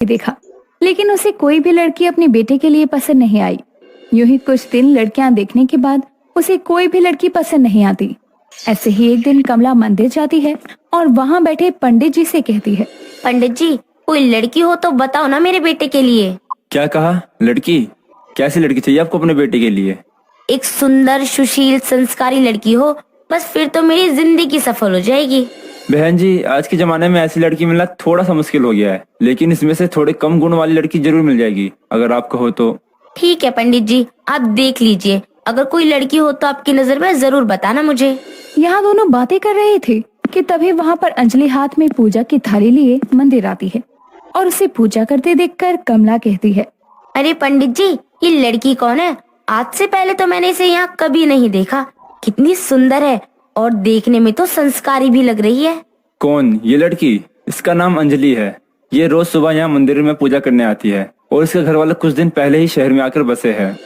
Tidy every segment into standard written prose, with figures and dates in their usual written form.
देखा, लेकिन उसे कोई भी लड़की अपने बेटे के लिए पसंद नहीं आई। यूं ही कुछ दिन लड़कियां देखने के बाद उसे कोई भी लड़की पसंद नहीं आती। ऐसे ही एक दिन कमला मंदिर जाती है और वहाँ बैठे पंडित जी से कहती है, पंडित जी, कोई लड़की हो तो बताओ ना मेरे बेटे के लिए। क्या कहा? लड़की? कैसी लड़की चाहिए आपको अपने बेटे के लिए? एक सुंदर, सुशील, संस्कारी लड़की हो, बस फिर तो मेरी जिंदगी सफल हो जाएगी। बहन जी, आज के जमाने में ऐसी लड़की मिलना थोड़ा सा मुश्किल हो गया है, लेकिन इसमें से थोड़े कम गुण वाली लड़की जरूर मिल जाएगी अगर आप कहो तो। ठीक है पंडित जी, आप देख लीजिए, अगर कोई लड़की हो तो आपकी नजर में जरूर बताना मुझे। यहाँ दोनों बातें कर रहे थे कि तभी वहाँ पर अंजलि हाथ में पूजा की थाली लिए मंदिर आती है और उसे पूजा करते देखकर कमला कहती है, अरे पंडित जी, ये लड़की कौन है? आज से पहले तो मैंने इसे यहाँ कभी नहीं देखा। कितनी सुंदर है और देखने में तो संस्कारी भी लग रही है। कौन ये लड़की? इसका नाम अंजलि है। ये रोज सुबह यहाँ मंदिर में पूजा करने आती है और इसके घर वाले कुछ दिन पहले ही शहर में आकर बसे हैं।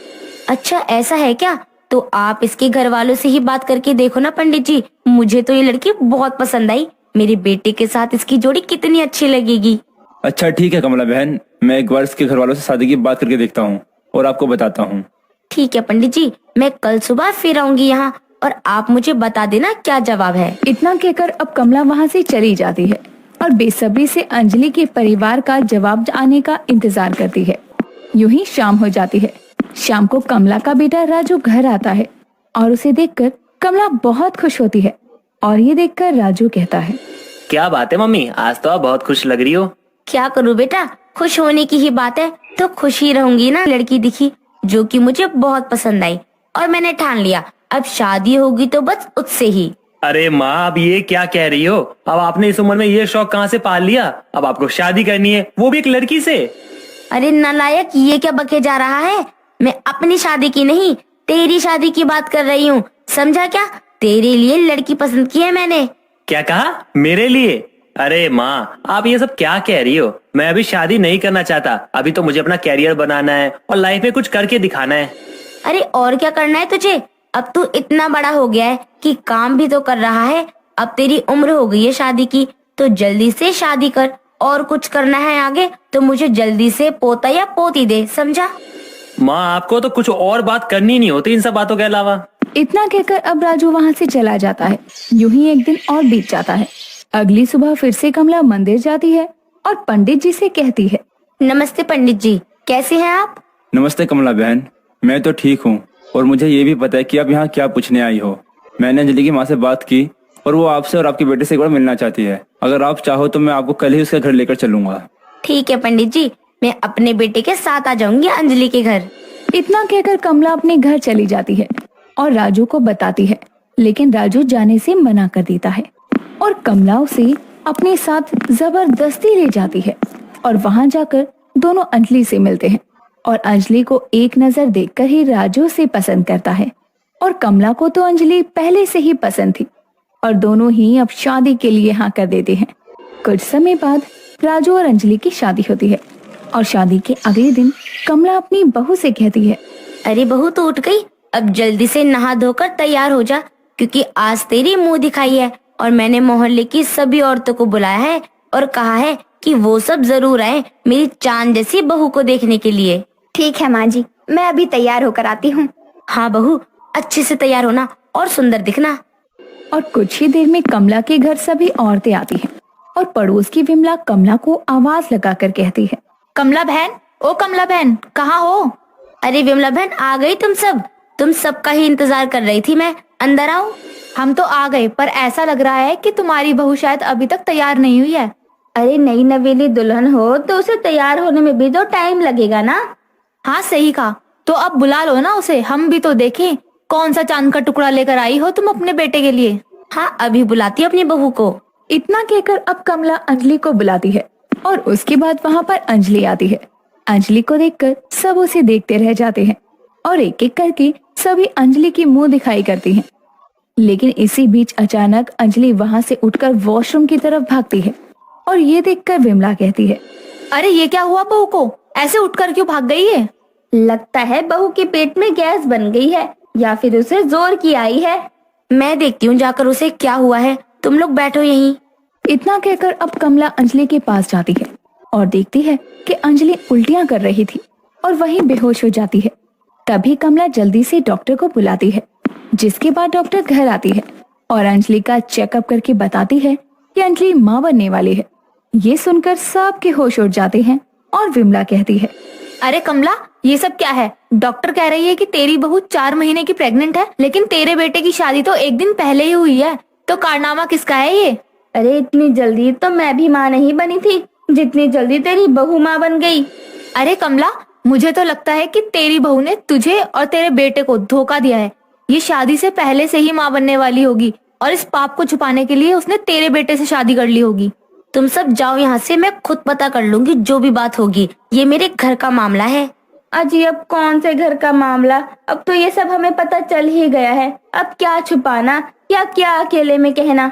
अच्छा, ऐसा है क्या? तो आप इसके घर वालों से ही बात करके देखो ना पंडित जी। मुझे तो ये लड़की बहुत पसंद आई। मेरे बेटे के साथ इसकी जोड़ी कितनी अच्छी लगेगी। अच्छा ठीक है कमला बहन, मैं एक बार इसके घर वालों से शादी की बात करके देखता हूँ और आपको बताता हूँ। ठीक है पंडित जी, मैं कल सुबह फिर आऊंगी यहाँ और आप मुझे बता देना क्या जवाब है। इतना कहकर अब कमला वहाँ से चली जाती है और बेसब्री से अंजलि के परिवार का जवाब आने का इंतजार करती है। यूं ही शाम हो जाती है। शाम को कमला का बेटा राजू घर आता है और उसे देखकर कमला बहुत खुश होती है और ये देखकर राजू कहता है, क्या बात है मम्मी, आज तो आप बहुत खुश लग रही हो। क्या करूँ बेटा, खुश होने की ही बात है तो खुश ही रहूंगी ना। लड़की दिखी जो कि मुझे बहुत पसंद आई और मैंने ठान लिया अब शादी होगी तो बस उससे ही। अरे माँ, अब ये क्या कह रही हो? अब आपने इस उम्र में ये शौक कहाँ से पाल लिया? अब आपको शादी करनी है, वो भी एक लड़की से। अरे नालायक, ये क्या बके जा रहा है? मैं अपनी शादी की नहीं, तेरी शादी की बात कर रही हूँ, समझा क्या? तेरे लिए लड़की पसंद की है मैंने। क्या कहा? मेरे लिए? अरे माँ, आप ये सब क्या कह रही हो? मैं अभी शादी नहीं करना चाहता। अभी तो मुझे अपना कैरियर बनाना है और लाइफ में कुछ करके दिखाना है। अरे और क्या करना है तुझे? अब तू इतना बड़ा हो गया है कि काम भी तो कर रहा है। अब तेरी उम्र हो गई है शादी की, तो जल्दी से शादी कर। और कुछ करना है आगे तो मुझे जल्दी से पोता या पोती दे, समझा? माँ, आपको तो कुछ और बात करनी नहीं होती इन सब बातों के अलावा। इतना कहकर अब राजू वहाँ से चला जाता है। यूं ही एक दिन और बीत जाता है। अगली सुबह फिर से कमला मंदिर जाती है और पंडित जी से कहती है, नमस्ते पंडित जी, कैसे हैं आप? नमस्ते कमला बहन, मैं तो ठीक हूँ और मुझे ये भी पता है कि आप यहाँ क्या पूछने आई हो। मैंने अंजलि की माँ से बात की और वो आपसे और आपके बेटे से एक बार मिलना चाहती है। अगर आप चाहो तो मैं आपको कल ही उसका घर लेकर चलूंगा। ठीक है पंडित जी, मैं अपने बेटे के साथ आ जाऊंगी अंजलि के घर। इतना कहकर कमला अपने घर चली जाती है और राजू को बताती है, लेकिन राजू जाने से मना कर देता है और कमला उसे अपने साथ जबरदस्ती ले जाती है और वहां जाकर दोनों अंजलि से मिलते हैं और अंजलि को एक नजर देखकर ही राजू से पसंद करता है और कमला को तो अंजलि पहले से ही पसंद थी और दोनों ही अब शादी के लिए हाँ कर देते हैं। कुछ समय बाद राजू और अंजलि की शादी होती है और शादी के अगले दिन कमला अपनी बहू से कहती है, अरे बहू तो उठ गई, अब जल्दी से नहा धोकर तैयार हो जा, क्योंकि आज तेरी मुंह दिखाई है और मैंने मोहल्ले की सभी औरतों को बुलाया है और कहा है कि वो सब जरूर आए मेरी चांद जैसी बहू को देखने के लिए। ठीक है माँ जी, मैं अभी तैयार होकर आती हूँ। हाँ बहू, अच्छे से तैयार होना और सुंदर दिखना। और कुछ ही देर में कमला के घर सभी औरतें आती हैं और पड़ोस की विमला कमला को आवाज लगाकर कहती है, कमला बहन, ओ कमला बहन, कहाँ हो? अरे विमला बहन, आ गई तुम सबका ही इंतजार कर रही थी मैं। अंदर आओ। हम तो आ गए, पर ऐसा लग रहा है कि तुम्हारी बहू शायद अभी तक तैयार नहीं हुई है। अरे नई नवेली दुल्हन हो तो उसे तैयार होने में भी तो टाइम लगेगा ना। हाँ सही कहा, तो अब बुला लो ना उसे, हम भी तो देखें कौन सा चांद का टुकड़ा लेकर आई हो तुम अपने बेटे के लिए। हाँ, अभी बुलाती हूँ अपनी बहू को। इतना कहकर अब कमला अंजलि को बुलाती है और उसके बाद वहाँ पर अंजलि आती है। अंजलि को देखकर सब उसे देखते रह जाते हैं और एक एक करके सभी अंजलि की मुंह दिखाई करती हैं। लेकिन इसी बीच अचानक अंजलि वहाँ से उठकर वॉशरूम की तरफ भागती है और ये देखकर विमला कहती है, अरे ये क्या हुआ बहू को, ऐसे उठकर क्यों भाग गई है? लगता है बहू के पेट में गैस बन गई है या फिर उसे जोर की आई है। मैं देखती हूँ जाकर उसे क्या हुआ है, तुम लोग बैठो यहीं। इतना कहकर अब कमला अंजलि के पास जाती है और देखती है कि अंजलि उल्टियां कर रही थी और वहीं बेहोश हो जाती है। तभी कमला जल्दी से डॉक्टर को बुलाती है, जिसके बाद डॉक्टर घर आती है और अंजलि का चेकअप करके बताती है कि अंजलि माँ बनने वाली है। ये सुनकर सबके होश उड़ जाते हैं और विमला कहती है, अरे कमला, ये सब क्या है? डॉक्टर कह रही है कि तेरी बहू 4 महीने की प्रेग्नेंट है, लेकिन तेरे बेटे की शादी तो एक दिन पहले ही हुई है। तो कारनामा किसका है ये? अरे इतनी जल्दी तो मैं भी माँ नहीं बनी थी जितनी जल्दी तेरी बहू माँ बन गई। अरे कमला, मुझे तो लगता है कि तेरी बहू ने तुझे और तेरे बेटे को धोखा दिया है। ये शादी से पहले से ही माँ बनने वाली होगी और इस पाप को छुपाने के लिए उसने तेरे बेटे से शादी कर ली होगी। तुम सब जाओ यहाँ से, मैं खुद पता कर लूंगी जो भी बात होगी। ये मेरे घर का मामला है। अजी अब कौन से घर का मामला, अब तो ये सब हमें पता चल ही गया है। अब क्या छुपाना या क्या अकेले में कहना।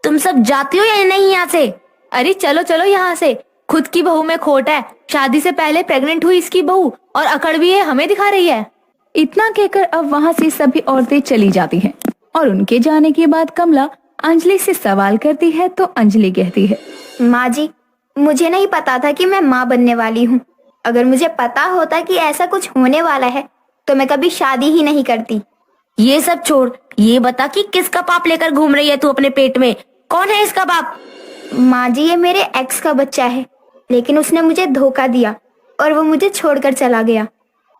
तुम सब जाती हो या नहीं यहाँ से? अरे चलो चलो यहाँ से, खुद की बहू में खोट है। शादी से पहले प्रेग्नेंट हुई इसकी बहू और अकड़ भी है, हमें दिखा रही है। इतना कहकर अब वहाँ से सभी औरतें चली जाती हैं और उनके जाने के बाद कमला अंजलि से सवाल करती है तो अंजलि कहती है, माँ जी, मुझे नहीं पता था कि मैं माँ बनने वाली हूँ। अगर मुझे पता होता कि ऐसा कुछ होने वाला है तो मैं कभी शादी ही नहीं करती। ये सब छोड़, ये बता कि किसका पाप लेकर घूम रही है तू अपने पेट में? कौन है इसका बाप? माँ जी, ये मेरे एक्स का बच्चा है, लेकिन उसने मुझे धोखा दिया और वो मुझे छोड़कर चला गया।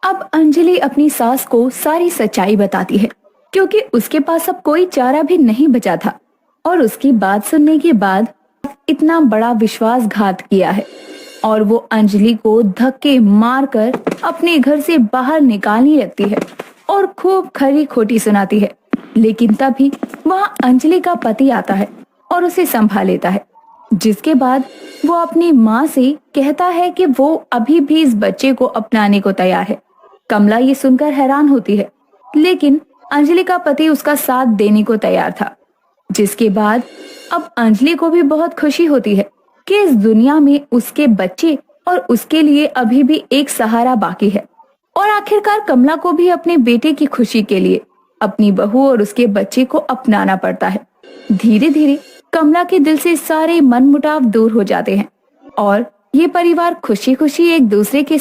अब अंजलि अपनी सास को सारी सच्चाई बताती है, क्योंकि उसके पास अब कोई चारा भी नहीं बचा था और उसकी बात सुनने के बाद इतना बड़ा विश्वासघात किया है और वो अंजलि को धक्के मारकर अपने घर से बाहर निकालने लगती है और खूब खरी खोटी सुनाती है। लेकिन तभी वहाँ अंजलि का पति आता है और उसे संभाल लेता है, जिसके बाद वो अपनी माँ से कहता है कि वो अभी भी इस बच्चे को अपनाने को तैयार है। कमला ये सुनकर हैरान होती है, लेकिन अंजलि का पति उसका साथ देने को तैयार था, जिसके बाद अब अंजलि को भी बहुत खुशी होती है कि इस दुनिया में उसके बच्चे और उसके लिए अभी भी एक सहारा बाकी है। और आखिरकार कमला को भी अपने बेटे की खुशी के लिए अपनी बहू और उसके बच्चे को अपनाना पड़ता है। धीरे धीरे कमला के दिल से सारे मनमुटाव दूर हो जाते हैं और ये परिवार खुशी खुशी एक दूसरे के